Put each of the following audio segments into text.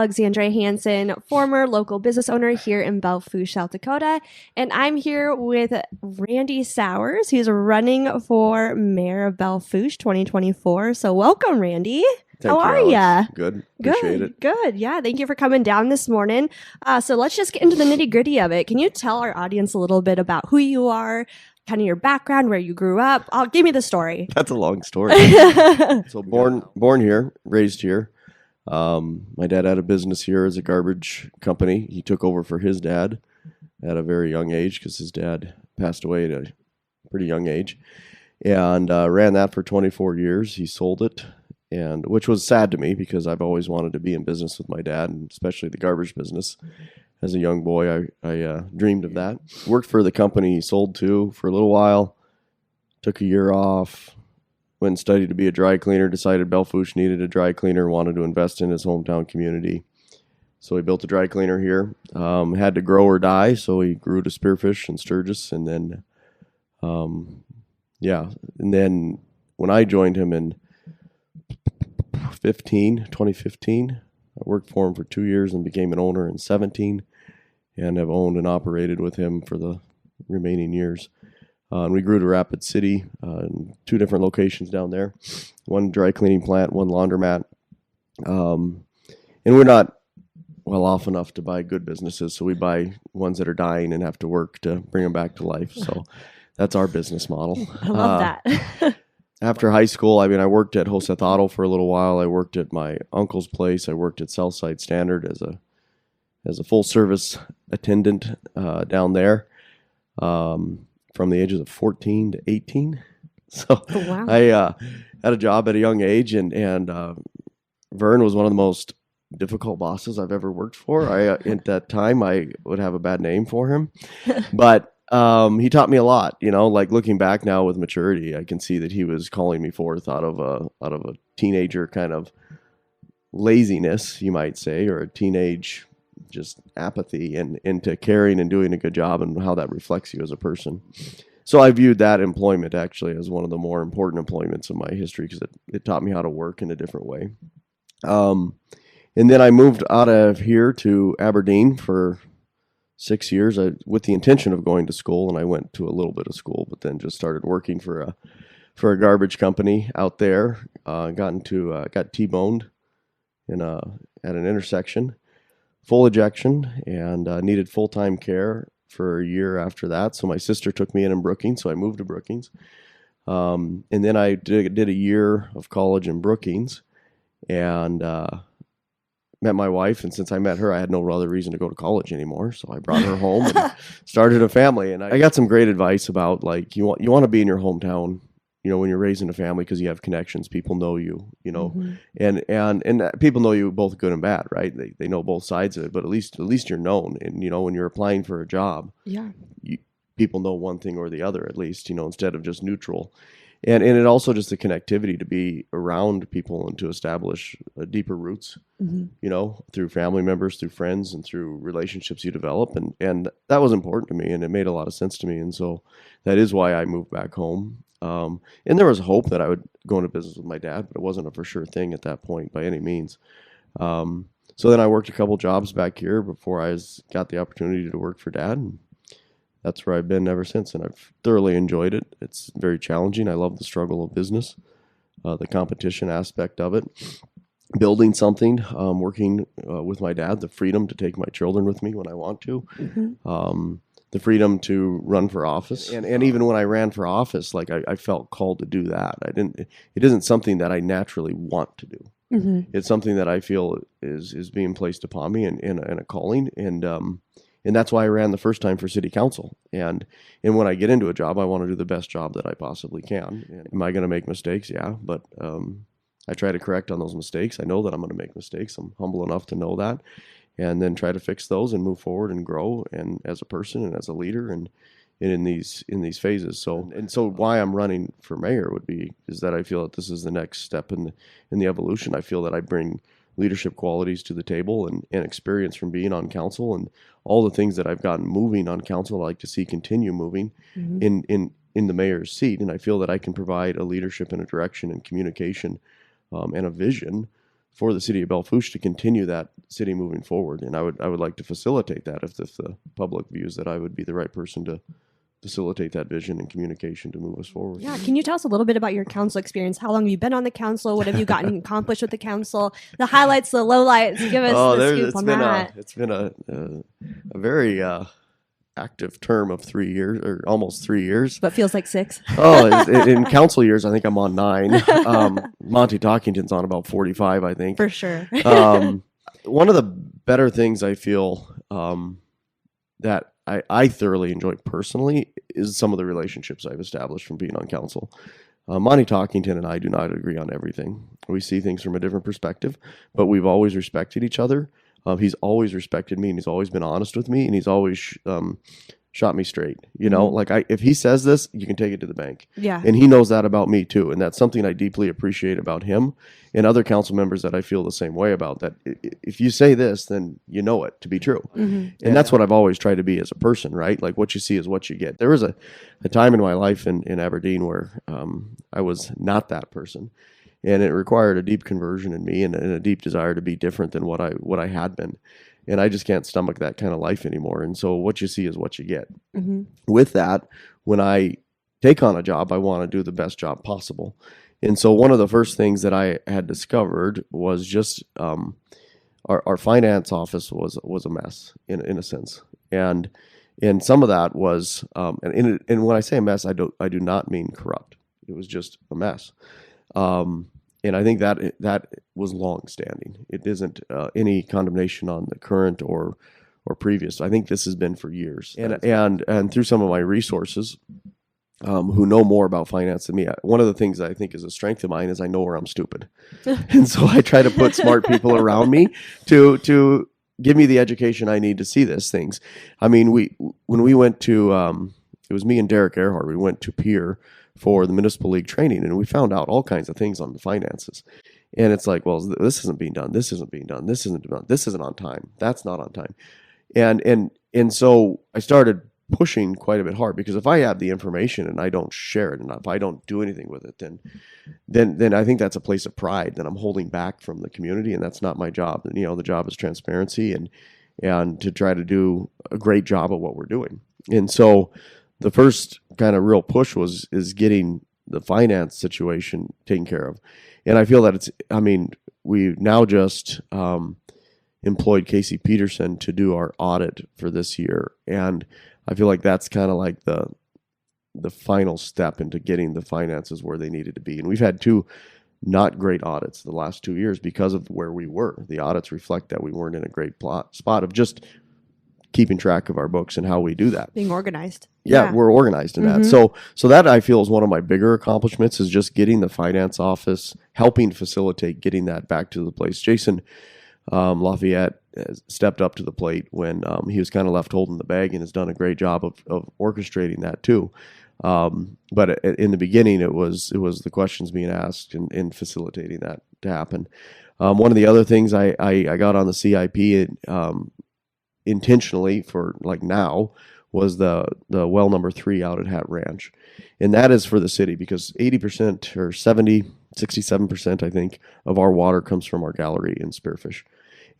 Alexandra Hansen, former local business owner here in Belle Fourche, South Dakota. And I'm here with Randy Sowers, who's running for mayor of Belle Fourche 2024. So welcome, Randy. How are you? Good. Appreciate it. Good. Yeah. Thank you for coming down this morning. So let's just get into the nitty gritty of it. Can you tell our audience a little bit about who you are, kind of your background, where you grew up? Give me the story. That's a long story. So born here, raised here. My dad had a business here as a garbage company. He took over for his dad at a very young age because his dad passed away at a pretty young age, and ran that for 24 years. He sold it, and which was sad to me because I've always wanted to be in business with my dad, and especially the garbage business. As a young boy, I dreamed of that. Worked for the company he sold to for a little while, took a year off, went and studied to be a dry cleaner, decided Belle Fourche needed a dry cleaner, wanted to invest in his hometown community. So he built a dry cleaner here. Had to grow or die, so he grew to spearfish and sturgis, and then, And then when I joined him in 2015, I worked for him for 2 years and became an owner in 2017, and have owned and operated with him for the remaining years. And we grew to Rapid City, in 2 different locations down there, one dry cleaning plant, one laundromat. And we're not well off enough to buy good businesses, so we buy ones that are dying and have to work to bring them back to life. So that's our business model. I love that. After high school, I worked at Hoseth Auto for a little while. I worked at my uncle's place. I worked at Southside Standard as a full service attendant down there. From the ages of 14 to 18. So wow. I had a job at a young age, and Vern was one of the most difficult bosses I've ever worked for. At that time, I would have a bad name for him. But he taught me a lot, like looking back now with maturity, I can see that he was calling me forth out of a teenager kind of laziness, you might say, or a teenage just apathy and into caring and doing a good job, and how that reflects you as a person. So I viewed that employment actually as one of the more important employments of my history because it taught me how to work in a different way. And then I moved out of here to Aberdeen for 6 years with the intention of going to school, and I went to a little bit of school, but then just started working for a garbage company out there. Got T-boned at an intersection. Full ejection, and needed full-time care for a year after that. So my sister took me in Brookings, so I moved to Brookings. And then I did a year of college in Brookings, and met my wife. And since I met her, I had no other reason to go to college anymore. So I brought her home and started a family. And I got some great advice about, like, you want to be in your hometown, when you're raising a family, because you have connections, people know you, Mm-hmm. and people know you both good and bad, right? They know both sides of it, but at least you're known. And, when you're applying for a job, yeah, people know one thing or the other, at least, instead of just neutral. And it also just the connectivity to be around people and to establish deeper roots, mm-hmm. Through family members, through friends, and through relationships you develop. And that was important to me, and it made a lot of sense to me. And so that is why I moved back home. And there was hope that I would go into business with my dad, but it wasn't a for sure thing at that point by any means. So then I worked a couple jobs back here before I got the opportunity to work for Dad. And that's where I've been ever since, and I've thoroughly enjoyed it. It's very challenging. I love the struggle of business, the competition aspect of it, building something, working with my dad, the freedom to take my children with me when I want to. Mm-hmm. The freedom to run for office. And even when I ran for office, like I felt called to do that. It isn't something that I naturally want to do. Mm-hmm. It's something that I feel is being placed upon me and a calling. And that's why I ran the first time for city council. And when I get into a job, I want to do the best job that I possibly can. And am I going to make mistakes? Yeah. But I try to correct on those mistakes. I know that I'm going to make mistakes. I'm humble enough to know that. And then try to fix those and move forward and grow, and as a person and as a leader, and in these phases. So why I'm running for mayor is that I feel that this is the next step in the evolution. I feel that I bring leadership qualities to the table and experience from being on council, and all the things that I've gotten moving on council, I like to see continue moving in the mayor's seat. And I feel that I can provide a leadership and a direction and communication and a vision for the city of Belle Fourche to continue that city moving forward. And I would like to facilitate that if the public views that I would be the right person to facilitate that vision and communication to move us forward. Yeah. Can you tell us a little bit about your council experience? How long have you been on the council? What have you gotten accomplished with the council? The highlights, the lowlights. Give us the scoop on that. It's been a very active term of 3 years, or almost 3 years. But feels like 6. In council years, I think I'm on 9. Monty Talkington's on about 45, I think. For sure. One of the better things I feel that I thoroughly enjoy personally is some of the relationships I've established from being on council. Monty Talkington and I do not agree on everything. We see things from a different perspective, but we've always respected each other. He's always respected me, and he's always been honest with me, and he's always shot me straight. You know, like if he says this, you can take it to the bank. Yeah. And he knows that about me too, and that's something I deeply appreciate about him and other council members that I feel the same way about. That if you say this, then you know it to be true. And that's what I've always tried to be as a person, right? Like what you see is what you get. There was a time in my life in Aberdeen where I was not that person. And it required a deep conversion in me and a deep desire to be different than what I had been. And I just can't stomach that kind of life anymore. And so what you see is what you get. With that, when I take on a job, I want to do the best job possible. And so one of the first things that I had discovered was just our finance office was a mess in a sense. And some of that was, and when I say a mess, I do not mean corrupt. It was just a mess. And I think that was long-standing. It isn't any condemnation on the current or previous. I think this has been for years. And through some of my resources, who know more about finance than me, one of the things I think is a strength of mine is I know where I'm stupid, and so I try to put smart people around me to give me the education I need to see these things. I mean, when we went to it was me and Derek Earhart. We went to Pier for the municipal league training, and we found out all kinds of things on the finances. And it's like, well, this isn't being done. This isn't being done. This isn't done. This isn't on time. That's not on time. And so I started pushing quite a bit hard, because if I have the information and I don't share it, and if I don't do anything with it, then I think that's a place of pride that I'm holding back from the community, and that's not my job. And, you know, the job is transparency and to try to do a great job of what we're doing. And so the first kind of real push is getting the finance situation taken care of. And I feel that we now just employed Casey Peterson to do our audit for this year. And I feel like that's kind of like the final step into getting the finances where they needed to be. And we've had 2 not great audits the last 2 years because of where we were. The audits reflect that we weren't in a great spot of just keeping track of our books and how we do that. Being organized. Yeah, we're organized in that. So that I feel is one of my bigger accomplishments, is just getting the finance office, helping facilitate getting that back to the place. Jason Lafayette stepped up to the plate when he was kind of left holding the bag, and has done a great job of orchestrating that too. But in the beginning, it was the questions being asked and facilitating that to happen. One of the other things I got on the CIP intentionally for like now was the well number 3 out at Hat Ranch. And that is for the city, because 80% or 67%, I think, of our water comes from our gallery in Spearfish.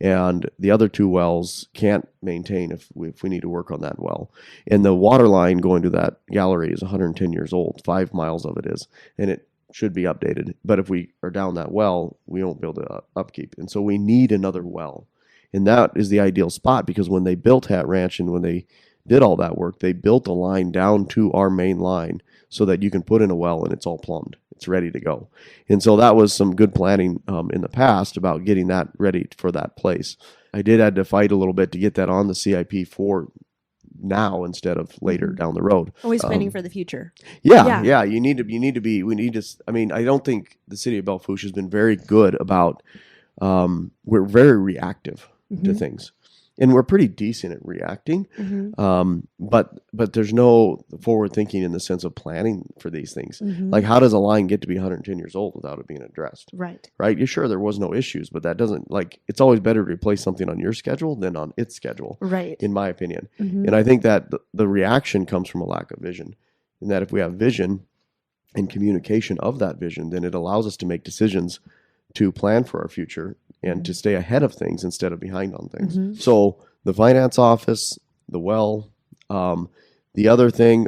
And the other 2 wells can't maintain if we need to work on that well. And the water line going to that gallery is 110 years old, 5 miles of it is, and it should be updated. But if we are down that well, we won't be able to upkeep. And so we need another well. And that is the ideal spot, because when they built Hat Ranch and when they did all that work, they built a line down to our main line so that you can put in a well and it's all plumbed. It's ready to go. And so that was some good planning in the past about getting that ready for that place. I had to fight a little bit to get that on the CIP for now instead of later down the road. Always planning for the future. Yeah. We need to, I mean, I don't think the city of Belle Fourche has been very good about, we're very reactive to things, and we're pretty decent at reacting. But there's no forward thinking in the sense of planning for these things. Like, how does a line get to be 110 years old without it being addressed? Right. You're sure there was no issues, but that doesn't, like, it's always better to replace something on your schedule than on its schedule. Right. In my opinion. And I think that the reaction comes from a lack of vision, and that if we have vision and communication of that vision, then it allows us to make decisions to plan for our future and to stay ahead of things instead of behind on things. Mhm. So the finance office, the well, the other thing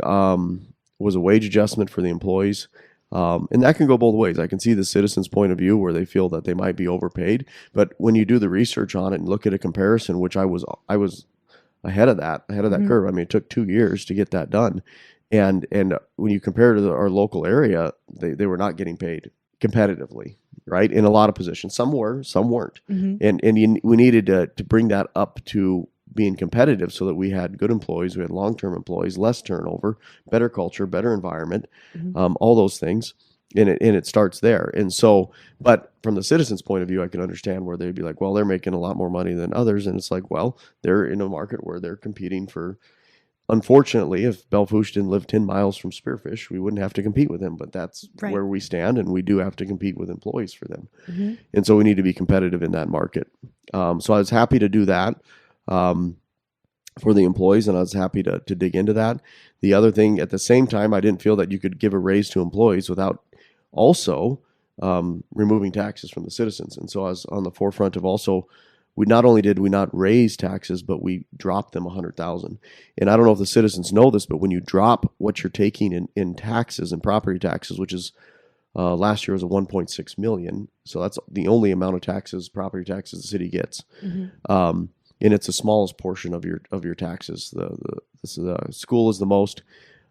was a wage adjustment for the employees. And that can go both ways. I can see the citizens' point of view where they feel that they might be overpaid, but when you do the research on it and look at a comparison, which I was ahead of that Mhm. curve. I mean, it took 2 years to get that done, and when you compare to our local area, they were not getting paid competitively, right? In a lot of positions, some were, some weren't, Mhm. and we needed to bring that up to being competitive so that we had good employees, we had long-term employees, less turnover, better culture, better environment, Mhm. all those things. And it starts there. And so, but from the citizens' point of view, I can understand where they'd be like, well, they're making a lot more money than others. And it's like, well, they're in a market where they're competing for, unfortunately, if Belle Fourche didn't live 10 miles from Spearfish, we wouldn't have to compete with them. But that's Right. where we stand, and we do have to compete with employees for them. Mhm. And so we need to be competitive in that market. So I was happy to do that. For the employees, and I was happy to dig into that. The other thing, at the same time, I didn't feel that you could give a raise to employees without also removing taxes from the citizens. And so I was on the forefront of also, we not only did we not raise taxes, but we dropped them 100,000. And I don't know if the citizens know this, but when you drop what you're taking in taxes and property taxes, which is last year was a 1.6 million, so that's the only amount of taxes, property taxes, the city gets. Mhm. And it's the smallest portion of your taxes. The school is the most,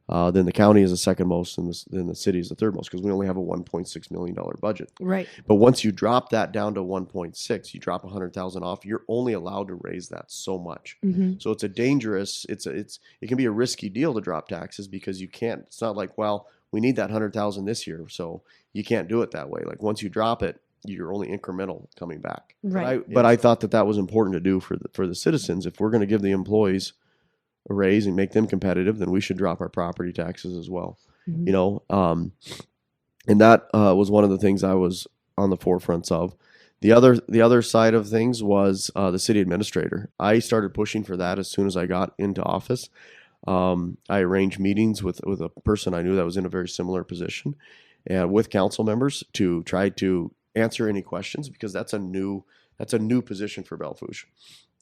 then the county is the second most, and then the city is the third most, because we only have a $1.6 million budget. Right. But once you drop that down to 1.6, you drop 100,000 off. You're only allowed to raise that so much. Mhm. So it's a dangerous. It can be a risky deal to drop taxes because you can't. It's not like, well, we need that 100,000 this year, so you can't do it that way. Like once you drop it, you're only incremental coming back. Right. But I thought that was important to do for the citizens. If we're going to give the employees a raise and make them competitive, then we should drop our property taxes as well. Mhm. You know, and that was one of the things I was on the forefronts of. The other side of things was the city administrator. I started pushing for that as soon as I got into office. I arranged meetings with a person I knew that was in a very similar position, and with council members to try to answer any questions, because that's a new position for Belle Fourche.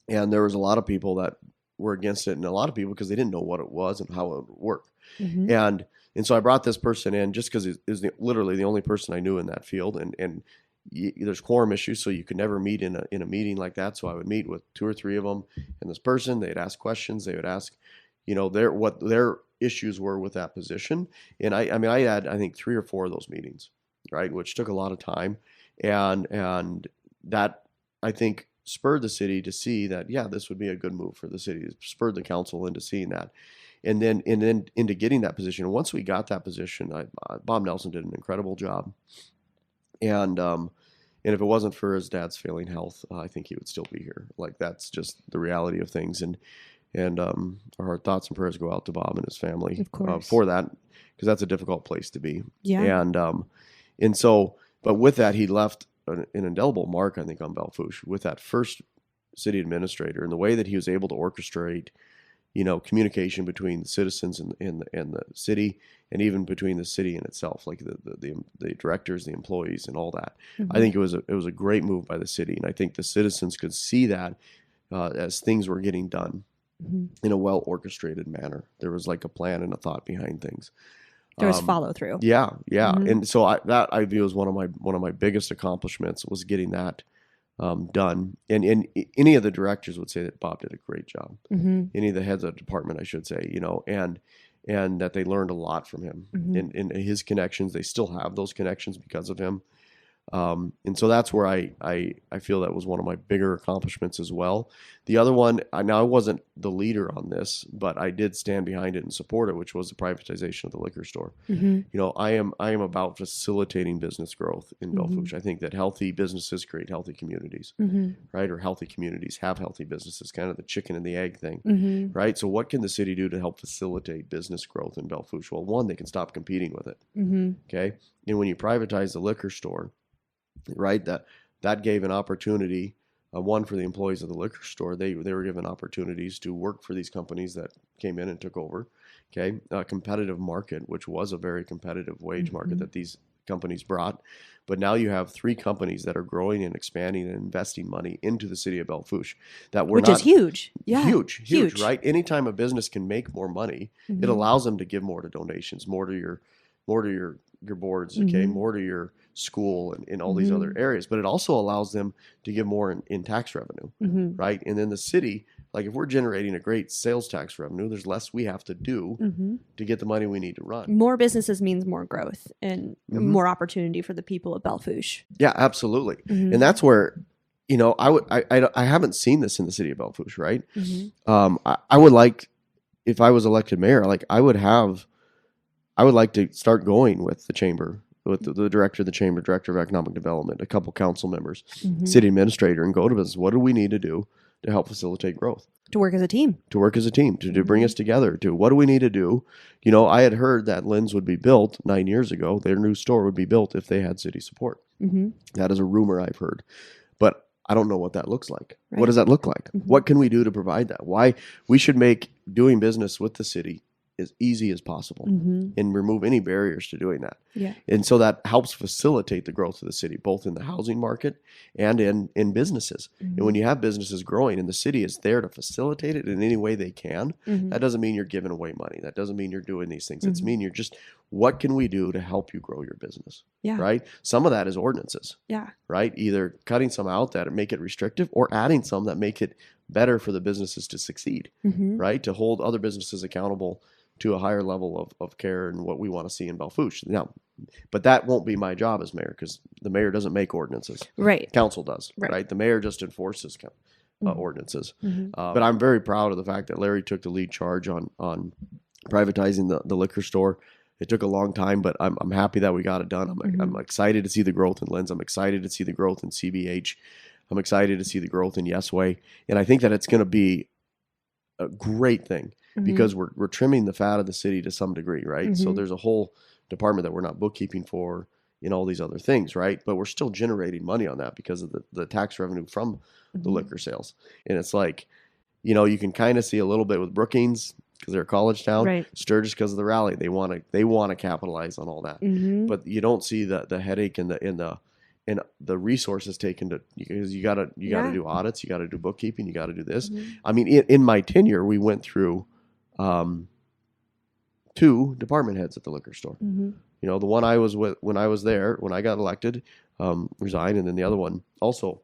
And there was a lot of people that were against it, and a lot of people because they didn't know what it was and how it would work. Mhm. And so I brought this person in just because it is literally the only person I knew in that field, and there's quorum issues, so you could never meet in a meeting like that. So I would meet with 2 or 3 of them, and this person, they'd ask questions, they would ask, what their issues were with that position. And I mean, I had, I think, 3 or 4 of those meetings, right, which took a lot of time, and that, I think, spurred the city to see that, yeah, this would be a good move for the city. It spurred the council into seeing that, and then into getting that position. And once we got that position, Bob Nelson did an incredible job, and if it wasn't for his dad's failing health, I think he would still be here. Like, that's just the reality of things. And our thoughts and prayers go out to Bob and his family Of course. for that, because that's a difficult place to be. Yeah. And so, but with that, he left an indelible mark, I think, on Belle Fourche with that first city administrator, and the way that he was able to orchestrate, communication between the citizens and the city, and even between the city and itself, like the directors, the employees, and all that. Mhm. I think it was a great move by the city, and I think the citizens could see that as things were getting done Mhm. in a well orchestrated manner. There was like a plan and a thought behind things. There was follow through. Yeah, Mhm. and so I view as one of my biggest accomplishments was getting that done. And any of the directors would say that Bob did a great job. Mhm. Any of the heads of department, I should say, and that they learned a lot from him, Mhm. and his connections. They still have those connections because of him. And so that's where I feel that was one of my bigger accomplishments as well. The other one, now I wasn't the leader on this, but I did stand behind it and support it, which was the privatization of the liquor store. Mhm. I am about facilitating business growth in Belle Mhm. Fourche. I think that healthy businesses create healthy communities, Mhm. right? Or healthy communities have healthy businesses, kind of the chicken and the egg thing, Mhm. right? So what can the city do to help facilitate business growth in Belle Fourche? Well, one, they can stop competing with it. Mhm. Okay. And when you privatize the liquor store, right, that gave an opportunity, one, for the employees of the liquor store. They were given opportunities to work for these companies that came in and took over. Okay. A competitive market, which was a very competitive wage market Mhm. that these companies brought. But now you have 3 companies that are growing and expanding and investing money into the city of Belle Fourche that were Which is huge. Yeah. huge, right? Anytime a business can make more money, it allows them to give more to donations, more to your boards, okay, more to your school and in all these other areas. But it also allows them to give more in tax revenue, right? And then the city, like if we're generating a great sales tax revenue, there's less we have to do to get the money we need to run. More businesses means more growth and more opportunity for the people of Belle Fourche. Yeah, absolutely. And that's where, you know, I haven't seen this in the city of Belle Fourche, right? I would like, if I was elected mayor, like I would like to start going with the chamber, with the director of the chamber, director of economic development, a couple council members, city administrator, and go to business. What do we need to do to help facilitate growth? To work as a team. To bring us together. To what do we need to do? You know, I had heard that Lynn's would be built 9 years ago. Their new store would be built if they had city support. That is a rumor I've heard. But I don't know what that looks like. Right. What does that look like? What can we do to provide that? Why we should make doing business with the city as easy as possible and remove any barriers to doing that. Yeah. And so that helps facilitate the growth of the city, both in the housing market and in businesses. And when you have businesses growing and the city is there to facilitate it in any way they can, that doesn't mean you're giving away money. That doesn't mean you're doing these things. It's mean you're just, what can we do to help you grow your business? Yeah. Right? Some of that is ordinances. Yeah. Right? Either cutting some out that make it restrictive or adding some that make it better for the businesses to succeed. Right? To hold other businesses accountable to a higher level of care and what we want to see in Belle Fourche. Now, but that won't be my job as mayor because the mayor doesn't make ordinances. Right. Council does. Right. The mayor just enforces ordinances. But I'm very proud of the fact that Larry took the lead charge on privatizing the liquor store. It took a long time, but I'm happy that we got it done. I'm excited to see the growth in Lynn's. I'm excited to see the growth in CBH. I'm excited to see the growth in Yesway. And I think that it's going to be a great thing. Because we're trimming the fat of the city to some degree, right? So there's a whole department that we're not bookkeeping for in all these other things, right? But we're still generating money on that because of the tax revenue from the liquor sales. And it's like, you know, you can kind of see a little bit with Brookings because they're a college town, right. Sturgis because of the rally. They want to capitalize on all that, but you don't see the headache and the resources taken to, because you gotta do audits, you gotta do bookkeeping, you gotta do this. I mean, in my tenure, we went through 2 department heads at the liquor store. You know, the one I was with when I was there, when I got elected, resigned, and then the other one also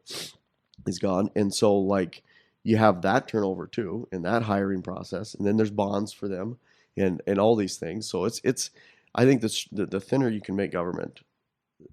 is gone. And so, like, you have that turnover too, and that hiring process, and then there's bonds for them, and all these things. So it's I think the thinner you can make government,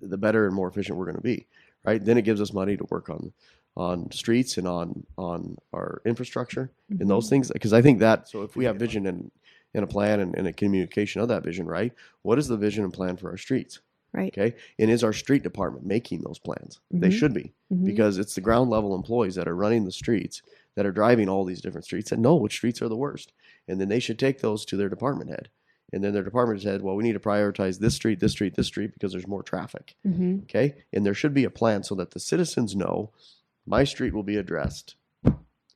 the better and more efficient we're going to be, right? Then it gives us money to work on streets and on our infrastructure and those things. Because I think that, so if we have vision and a plan and a communication of that vision, right? What is the vision and plan for our streets? Right. Okay. And is our street department making those plans? They should be, because it's the ground level employees that are running the streets, that are driving all these different streets, that know which streets are the worst. And then they should take those to their department head. And then their department head, well, we need to prioritize this street, this street, this street, because there's more traffic. Okay. And there should be a plan so that the citizens know, my street will be addressed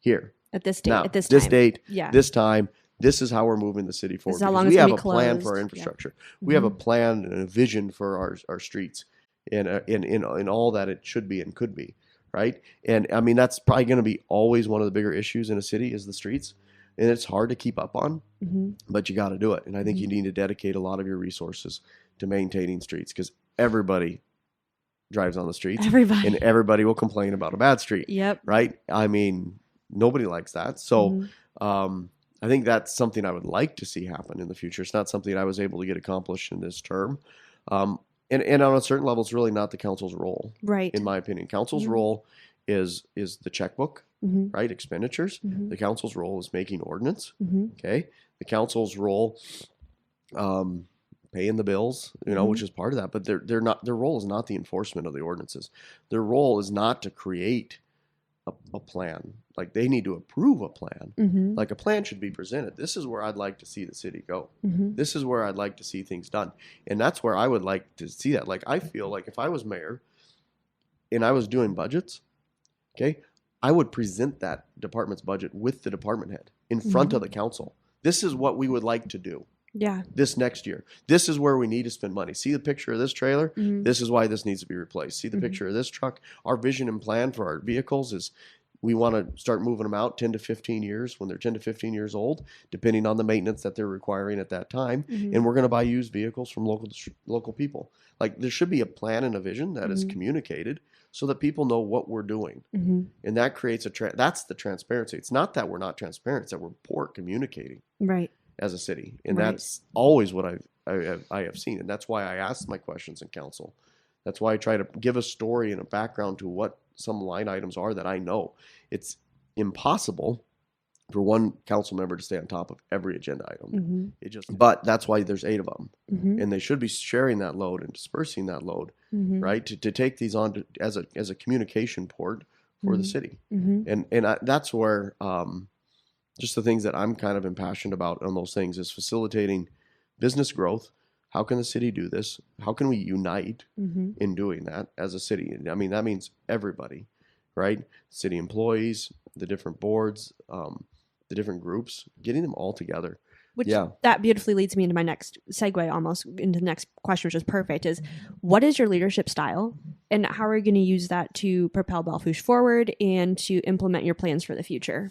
here at this date, now, at this date, this time. This is how we're moving the city forward. How long we have a closed. plan for our infrastructure. We have a plan and a vision for our streets and in all that it should be and could be, right? And I mean, that's probably going to be always one of the bigger issues in a city is the streets. And it's hard to keep up on, but you got to do it. And I think you need to dedicate a lot of your resources to maintaining streets, because everybody drives on the streets. And everybody will complain about a bad street. Yep. Right? I mean, nobody likes that. So I think that's something I would like to see happen in the future. It's not something I was able to get accomplished in this term. And on a certain level, it's really not the council's role. Right. In my opinion. Council's role is the checkbook, right? Expenditures. The council's role is making ordinance. Okay. The council's role, paying the bills, you know, which is part of that, but their role is not the enforcement of the ordinances. Their role is not to create a plan. Like, they need to approve a plan. Like, a plan should be presented. This is where I'd like to see the city go. This is where I'd like to see things done. And that's where I would like to see that. Like, I feel like if I was mayor and I was doing budgets, okay, I would present that department's budget with the department head in front of the council. This is what we would like to do. Yeah. this next year. This is where we need to spend money. See the picture of this trailer? Mhm. This is why this needs to be replaced. See the Mhm. picture of this truck? Our vision and plan for our vehicles is we want to start moving them out 10 to 15 years when they're 10 to 15 years old, depending on the maintenance that they're requiring at that time. Mhm. And we're going to buy used vehicles from local people. Like there should be a plan and a vision that is Mhm. communicated so that people know what we're doing. Mhm. And that creates that's the transparency. It's not that we're not transparent, it's that we're poor at communicating Right. as a city. And Right. that's always what I have seen. And that's why I ask my questions in council. That's why I try to give a story and a background to what some line items are that I know. It's impossible for one council member to stay on top of every agenda item. Mhm. But that's why there's 8 of them. Mhm. And they should be sharing that load and dispersing that load, Mhm. right? To take these on as a communication port for the Mhm. city. Mhm. And that's where just the things that I'm kind of impassioned about on those things is facilitating business growth. How can the city do this? How can we unite Mhm. in doing that as a city? I mean, that means everybody, right? City employees, the different boards, the different groups, getting them all together. Which Yeah. that beautifully leads me into my next segue, almost into the next question, which is perfect. Is what is your leadership style, and how are you going to use that to propel Belle Fourche forward and to implement your plans for the future?